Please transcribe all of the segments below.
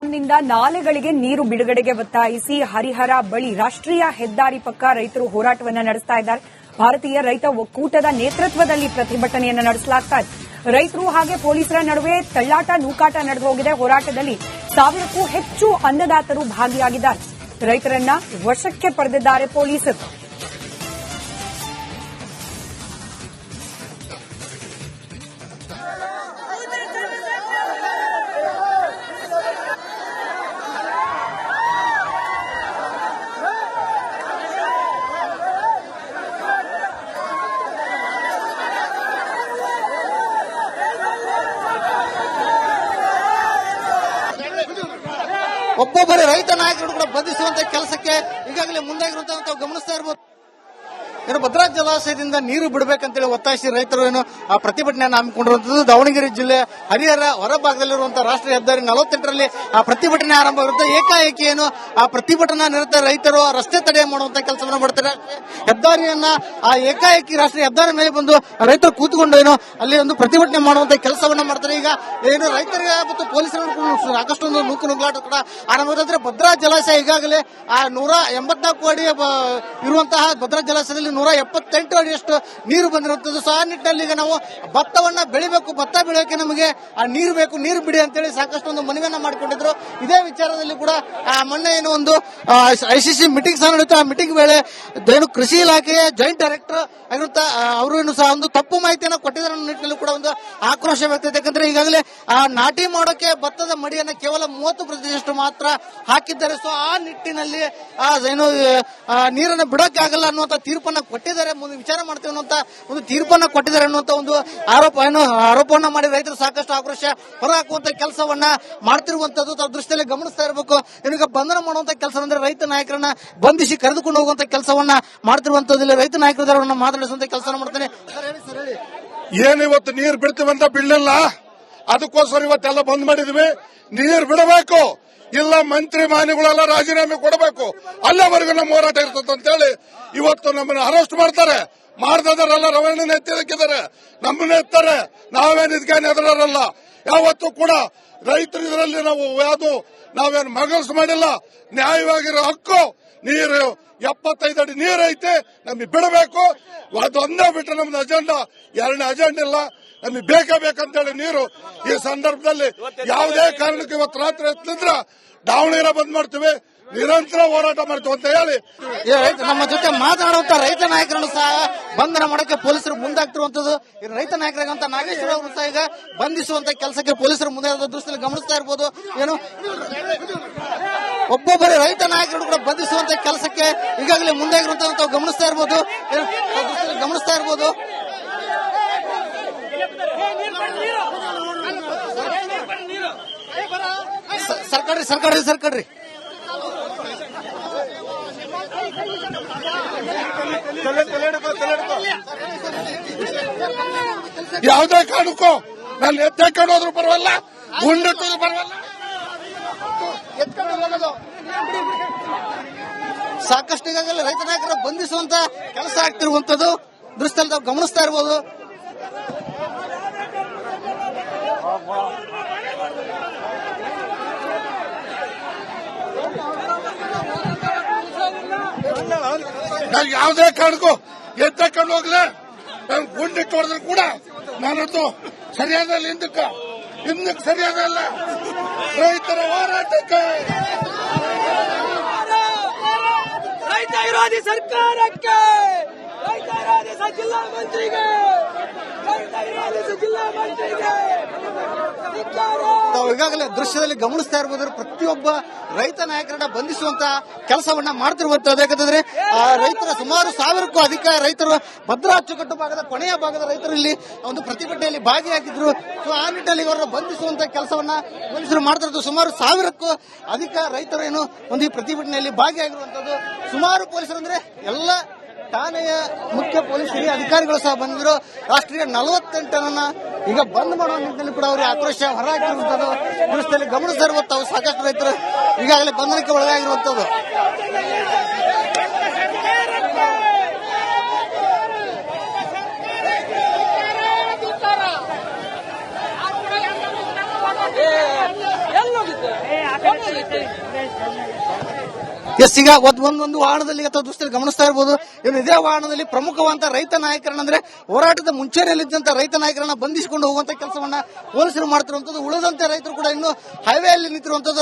ಡ್ಯಾಂನಿಂದ ನಾಲೆಗಳಿಗೆ ನೀರು ಬಿಡುಗಡೆಗೆ ಒತ್ತಾಯಿಸಿ ಹರಿಹರ ಬಳಿ ರಾಷ್ಟ್ರೀಯ ಹೆದ್ದಾರಿ ಪಕ್ಕ ರೈತರು ಹೋರಾಟವನ್ನು ನಡೆಸ್ತಾ ಇದ್ದಾರೆ. ಭಾರತೀಯ ರೈತ ಒಕ್ಕೂಟದ ನೇತೃತ್ವದಲ್ಲಿ ಪ್ರತಿಭಟನೆಯನ್ನು ನಡೆಸಲಾಗ್ತಾ ಇದೆ. ರೈತರು ಹಾಗೆ ಪೊಲೀಸರ ನಡುವೆ ತಳ್ಳಾಟ ನೂಕಾಟ ನಡೆದು ಹೋಗಿದೆ. ಹೋರಾಟದಲ್ಲಿ 1000ಕ್ಕೂ ಹೆಚ್ಚು ಅನ್ನದಾತರು ಭಾಗಿಯಾಗಿದ್ದಾರೆ. ರೈತರನ್ನ ವಶಕ್ಕೆ ಪಡೆದಿದ್ದಾರೆ ಪೊಲೀಸರು. ಒಬ್ಬೊಬ್ಬರೇ ರೈತ ನಾಯಕರು ಕೂಡ ಬಂಧಿಸುವಂತ ಕೆಲಸಕ್ಕೆ ಈಗಾಗಲೇ ಮುಂದಾಗಿರುವಂತಹ ಗಮನಿಸ್ತಾ ಇರಬಹುದು. ಭದ್ರಾ ಜಲಾಶಯದಿಂದ ನೀರು ಬಿಡಬೇಕಂತೇಳಿ ಒತ್ತಾಯಿಸಿ ರೈತರು ಆ ಪ್ರತಿಭಟನೆಯನ್ನು ಹಮ್ಮಿಕೊಂಡಿರುವಂತದ್ದು. ದಾವಣಗೆರೆ ಜಿಲ್ಲೆ ಹರಿಹರ ಹೊರಭಾಗದಲ್ಲಿರುವಂತಹ ರಾಷ್ಟ್ರೀಯ ಹೆದ್ದಾರಿ 48ರಲ್ಲಿ ಆ ಪ್ರತಿಭಟನೆ ಆರಂಭವಿರುತ್ತೆ. ಏಕಾಏಕಿ ಆ ಪ್ರತಿಭಟನಾ ನಿರತ ರೈತರು ರಸ್ತೆ ತಡೆ ಮಾಡುವಂತ ಕೆಲಸವನ್ನು ಮಾಡ್ತಾರೆ. ಹೆದ್ದಾರಿಯನ್ನ ಆ ಏಕಾಏಕಿ ರಾಷ್ಟ್ರೀಯ ಹೆದ್ದಾರಿ ಮೇಲೆ ಬಂದು ರೈತರು ಕೂತ್ಕೊಂಡು ಅಲ್ಲಿ ಒಂದು ಪ್ರತಿಭಟನೆ ಮಾಡುವಂತ ಕೆಲಸವನ್ನ ಮಾಡ್ತಾರೆ. ಈಗ ರೈತರಿಗೆ ಮತ್ತು ಪೊಲೀಸರು ಸಾಕಷ್ಟು ನೂಕು ನುಗ್ಲಾಟ ಕೂಡ ಆರಂಭವಾದ್ರೆ ಭದ್ರಾ ಜಲಾಶಯ ಈಗಾಗಲೇ ಆ 184 ಅಡಿ ಇರುವಂತಹ ಭದ್ರಾ ಜಲಾಶಯದಲ್ಲಿ 178 ಅಡಿಯಷ್ಟು ನೀರು ಬಂದಿರುವಂತದ್ದು. ಸೊ ಆ ನಿಟ್ಟಿನಲ್ಲಿ ಈಗ ನಾವು ಭತ್ತವನ್ನ ಬೆಳಿಬೇಕು, ಭತ್ತ ಬೆಳೆಯೋಕೆ ನಮಗೆ ಆ ನೀರು ಬೇಕು, ನೀರು ಬಿಡಿ ಅಂತೇಳಿ ಸಾಕಷ್ಟು ಒಂದು ಮನವಿಯನ್ನ ಮಾಡಿಕೊಂಡಿದ್ರು. ಇದೇ ವಿಚಾರದಲ್ಲಿ ಕೂಡ ಮೊನ್ನೆ ಒಂದು ಐಸಿಸಿ ಮೀಟಿಂಗ್ ಸಹ ನಡೆಯಿತು. ಆ ಮೀಟಿಂಗ್ ವೇಳೆ ಕೃಷಿ ಇಲಾಖೆಯ ಜಾಯಿಂಟ್ ಡೈರೆಕ್ಟರ್ ಆಗಿರುತ್ತಾ ಅವರು ಸಹ ಒಂದು ತಪ್ಪು ಮಾಹಿತಿಯನ್ನು ಕೊಟ್ಟಿದ್ದಾರೆ ಅನ್ನೋ ನಿಟ್ಟಿನಲ್ಲಿ ಕೂಡ ಒಂದು ಆಕ್ರೋಶ ವ್ಯಕ್ತ. ಯಾಕಂದ್ರೆ ಈಗಾಗಲೇ ಆ ನಾಟಿ ಮಾಡೋಕೆ ಭತ್ತದ ಮಡಿಯನ್ನ ಕೇವಲ 30% ಮಾತ್ರ ಹಾಕಿದ್ದಾರೆ. ಸೊ ಆ ನಿಟ್ಟಿನಲ್ಲಿ ನೀರನ್ನು ಬಿಡೋಕ್ಕಾಗಲ್ಲ ಅನ್ನುವಂತ ತೀರ್ಪನ್ನ ಕೊಟ್ಟಿದ್ದಾರೆ. ವಿಚಾರ ಮಾಡ್ತೇವೆ ಅನ್ನುವಂತ ಒಂದು ತೀರ್ಪನ್ನ ಕೊಟ್ಟಿದ್ದಾರೆ ಅನ್ನುವಂತ ಒಂದು ಆರೋಪವನ್ನ ಮಾಡಿ ರೈತರು ಸಾಕಷ್ಟು ಆಕ್ರೋಶ ಹೊರಹಾಕುವಂತ ಕೆಲಸವನ್ನ ಮಾಡ್ತಿರುವಂತದ್ದು ತಾವು ದೃಷ್ಟಿಯಲ್ಲಿ ಗಮನಿಸ್ತಾ ಇರಬೇಕು. ಈಗ ಬಂಧನ ಮಾಡುವಂತ ಕೆಲಸ ಅಂದ್ರೆ ರೈತ ನಾಯಕರನ್ನ ಬಂಧಿಸಿ ಕರೆದುಕೊಂಡು ಹೋಗುವಂತ ಕೆಲಸವನ್ನ ಮಾಡ್ತಿರುವಂತದ್ದು. ರೈತ ನಾಯಕರನ್ನ ಮಾತಾಡಿಸುವಂತ ಕೆಲಸ ಮಾಡ್ತಾನೆ. ಏನಿವತ್ತು ನೀರು ಬಿಡ್ತೀವಂತ ಬಿಡ್ಲಿಲ್ಲ, ಅದಕ್ಕೋಸ್ಕರ ಇವತ್ತೆಲ್ಲ ಬಂದ್ ಮಾಡಿದ್ವಿ. ನೀರು ಬಿಡಬೇಕು, ಇಲ್ಲ ಮಂತ್ರಿ ಮಾನ್ಯಗಳೆಲ್ಲ ರಾಜೀನಾಮೆ ಕೊಡಬೇಕು, ಅಲ್ಲಿವರೆಗೂ ನಮ್ಮ ಹೋರಾಟ ಇರ್ತದೆ ಅಂತ ಹೇಳಿ ಇವತ್ತು ನಮ್ಮನ್ನು ಅರೆಸ್ಟ್ ಮಾಡ್ತಾರೆ. ಮಾಡ್ದವರೆಲ್ಲ ರವಣ್ಣನ ಎತ್ತಿದಕ್ಕಿದ್ದಾರೆ, ನಮ್ಮನ್ನ ಎತ್ತಾರೆ. ನಾವೇನು ಇದಕ್ಕೆ ಎದುರಲ್ಲ. ಯಾವತ್ತೂ ಕೂಡ ರೈತರು ಇದರಲ್ಲಿ ನಾವೇನು ಮಗಲ್ಸ್ ಮಾಡಿಲ್ಲ. ನ್ಯಾಯವಾಗಿರೋ ಹಕ್ಕು ನೀರು 75 ಅಡಿ ನೀರು ಐತೆ, ನಮಗೆ ಬಿಡಬೇಕು. ಅದೊಂದೇ ಬಿಟ್ಟರೆ ನಮ್ದು ಅಜೆಂಡಾ, ಎರಡನೇ ಅಜೆಂಡಾ ಇಲ್ಲ. ನಮಗೆ ಬೇಕೇ ಬೇಕಂತೇಳಿ ನೀರು ಈ ಸಂದರ್ಭದಲ್ಲಿ ಯಾವುದೇ ಕಾರಣಕ್ಕೆ ಇವತ್ತು ರಾತ್ರಿ ಎತ್ತಿದ್ರ ದಾವಣಗೆರೆ ಬಂದ್ ಮಾಡ್ತೀವಿ, ನಿರಂತರ ಹೋರಾಟ ಮಾಡ್ತೀವಿ ಅಂತ ಹೇಳಿ ನಮ್ಮ ಜೊತೆ ಮಾತನಾಡುವಂತ ರೈತ ನಾಯಕರನ್ನು ಸಹ ಬಂಧನ ಮಾಡಕ್ಕೆ ಪೊಲೀಸರು ಮುಂದಾಗ್ತಿರುವಂತದ್ದು. ರೈತ ನಾಯಕರಾಗಂತ ನಾಗೇಶ್ವರ ಅವರು ಸಹ ಈಗ ಬಂಧಿಸುವಂತ ಕೆಲಸಕ್ಕೆ ಪೊಲೀಸರು ಮುಂದೆ ದೃಷ್ಟಿಯಲ್ಲಿ ಗಮನಿಸ್ತಾ ಇರಬಹುದು. ಒಬ್ಬೊಬ್ಬರೇ ರೈತ ನಾಯಕರು ಕೂಡ ಬಂಧಿಸುವಂತ ಕೆಲಸಕ್ಕೆ ಈಗಾಗಲೇ ಮುಂದಾಗಿರುವಂತ ಗಮನಿಸ್ತಾ ಇರಬಹುದು. ಸರ್ಕಾರಿ ಯಾವುದೇ ಕಾರಣಕ್ಕೂ ನಾನು ಎತ್ತೆಕೊಂಡೋದ್ರು ಪರವಲ್ಲ, ಗುಂಡಿಟ್ಟೋದ್ರು ಪರವಲ್ಲ. ಸಾಕಷ್ಟು ಈಗಾಗಲೇ ರೈತ ನಾಯಕರು ಬಂಧಿಸುವಂತ ಕೆಲಸ ಆಗ್ತಿರುವಂತದ್ದು ದೃಷ್ಟಿಯಲ್ಲಿ ತಾವು ಗಮನಿಸ್ತಾ ಇರಬಹುದು. ನಾವು ಯಾವುದೇ ಕಾರಣಕ್ಕೂ ಎತ್ತಕೊಂಡು ಹೋಗ್ಲೆ, ನಾನು ಗುಂಡಿಟ್ಟು ಹೊಡೆದ್ರು ಕೂಡ ನಾನಂತೂ ಸರಿಯಾದ ಹಿಂದಕ್ಕೆ ಸರಿಯಾದಲ್ಲ. ರೈತರ ಹೋರಾಟಕ್ಕೆ, ರೈತ ವಿರೋಧಿ ಸರ್ಕಾರಕ್ಕೆ, ರೈತ ವಿರೋಧಿ ಜಿಲ್ಲಾ ಮಂತ್ರಿಗೆ, ರೈತ ವಿರೋಧಿ ಜಿಲ್ಲಾ ಮಂತ್ರಿಗೆ ತಾವು ಈಗಾಗಲೇ ದೃಶ್ಯದಲ್ಲಿ ಗಮನಿಸ್ತಾ ಇರಬಹುದು. ಪ್ರತಿಯೊಬ್ಬ ರೈತ ನಾಯಕರನ್ನ ಬಂಧಿಸುವಂತ ಕೆಲಸವನ್ನ ಮಾಡ್ತಿರುವಂತದ್ದು. ಯಾಕಂದ್ರೆ ರೈತರ ಸುಮಾರು 1000ಕ್ಕೂ ಅಧಿಕ ರೈತರು ಭದ್ರಾ ಅಚ್ಚುಕಟ್ಟು ಭಾಗದ ಕೊನೆಯ ಭಾಗದ ರೈತರು ಇಲ್ಲಿ ಒಂದು ಪ್ರತಿಭಟನೆಯಲ್ಲಿ ಭಾಗಿಯಾಗಿದ್ರು. ಸೊ ಆ ನಿಟ್ಟಿನಲ್ಲಿ ಅವರನ್ನ ಬಂಧಿಸುವಂತ ಕೆಲಸವನ್ನ ಪೊಲೀಸರು ಮಾಡ್ತಿರೋದು. ಸುಮಾರು 1000ಕ್ಕೂ ಅಧಿಕ ರೈತರು ಒಂದು ಈ ಪ್ರತಿಭಟನೆಯಲ್ಲಿ ಭಾಗಿಯಾಗಿರುವಂತದ್ದು. ಸುಮಾರು ಪೊಲೀಸರು ಅಂದ್ರೆ ಎಲ್ಲ ಠಾಣೆಯ ಮುಖ್ಯ ಪೊಲೀಸ್ ಹಿರಿಯ ಅಧಿಕಾರಿಗಳು ಸಹ ಬಂದಿದ್ರು. ರಾಷ್ಟ್ರೀಯ 48 ಈಗ ಬಂದ್ ಮಾಡುವ ನಿಟ್ಟಿನಲ್ಲಿ ಕೂಡ ಅವರು ಆಕ್ರೋಶ ಹೊರಹಾಕಿರುವಂತದ್ದು ದೃಶ್ಯದಲ್ಲಿ ಗಮನಿಸ್ತಾ ಇರುವಂತ ಸಾಕಷ್ಟು ರೈತರು ಈಗಾಗಲೇ ಬಂಧನಕ್ಕೆ ಒಳಗಾಗಿರುವಂತದ್ದು. ಎಸ್, ಈಗ ಒಂದು ವಾಹನದಲ್ಲಿ ಅಥವಾ ದೃಶ್ಯದಲ್ಲಿ ಗಮನಿಸ್ತಾ ಇರಬಹುದು. ಇನ್ನು ಇದೇ ವಾಹನದಲ್ಲಿ ಪ್ರಮುಖವಾದ ರೈತ ನಾಯಕರನ್ನ ಅಂದ್ರೆ ಹೋರಾಟದ ಮುಂಚೂಣಿಯಲ್ಲಿದ್ದಂತ ರೈತ ನಾಯಕರನ್ನ ಬಂಧಿಸಿಕೊಂಡು ಹೋಗುವಂತ ಕೆಲಸವನ್ನ ಪೊಲೀಸರು ಮಾಡ್ತಿರುವಂತದ್ದು. ಉಳಿದಂತೆ ರೈತರು ಕೂಡ ಇನ್ನು ಹೈವೇ ಅಲ್ಲಿ ನಿಂತಿರುವಂತದ್ದು,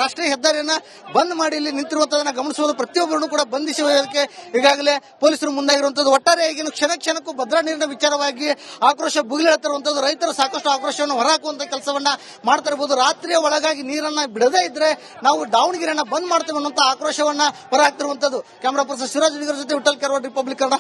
ರಾಷ್ಟ್ರೀಯ ಹೆದ್ದಾರಿಯನ್ನ ಬಂದ್ ಮಾಡಿ ಇಲ್ಲಿ ನಿಂತಿರುವಂತದನ್ನ ಗಮನಿಸಬಹುದು. ಪ್ರತಿಯೊಬ್ಬರನ್ನು ಕೂಡ ಬಂಧಿಸಿ ಒಯ್ಯೋದಕ್ಕೆ ಈಗಾಗಲೇ ಪೊಲೀಸರು ಮುಂದಾಗಿರುವಂತದ್ದು. ಒಟ್ಟಾರೆ ಈಗಿನ ಕ್ಷಣಕ್ಕೂ ಭದ್ರಾ ನೀರಿನ ವಿಚಾರವಾಗಿ ಆಕ್ರೋಶ ಭುಗಿಲೇಳ್ತಿರುವಂತದ್ದು. ರೈತರು ಸಾಕಷ್ಟು ಆಕ್ರೋಶವನ್ನು ಹೊರಹಾಕುವಂತ ಕೆಲಸವನ್ನ ಮಾಡ್ತಾ ಇರಬಹುದು. ರಾತ್ರಿಯ ಒಳಗಾಗಿ ನೀರನ್ನ ಬಿಡದೇ ಇದ್ರೆ ನಾವು ದಾವಣಗೆರೆಯನ್ನ ಬಂದ್ ಮಾಡ್ತೇವೆ ಅನ್ನುವಂತ ಆಕ್ರೋಶವನ್ನ ಹೊರಹಾಕ್ತಿರುವಂತದ್ದು. ಕ್ಯಾಮರಾ ಪರ್ಸನ್ ಶಿವರಾಜ್ ಜೊತೆ ವಿಠಲ್ ಕೆರವಾಡ್, ರಿಪಬ್ಲಿಕ್ ಕನ್ನಡ.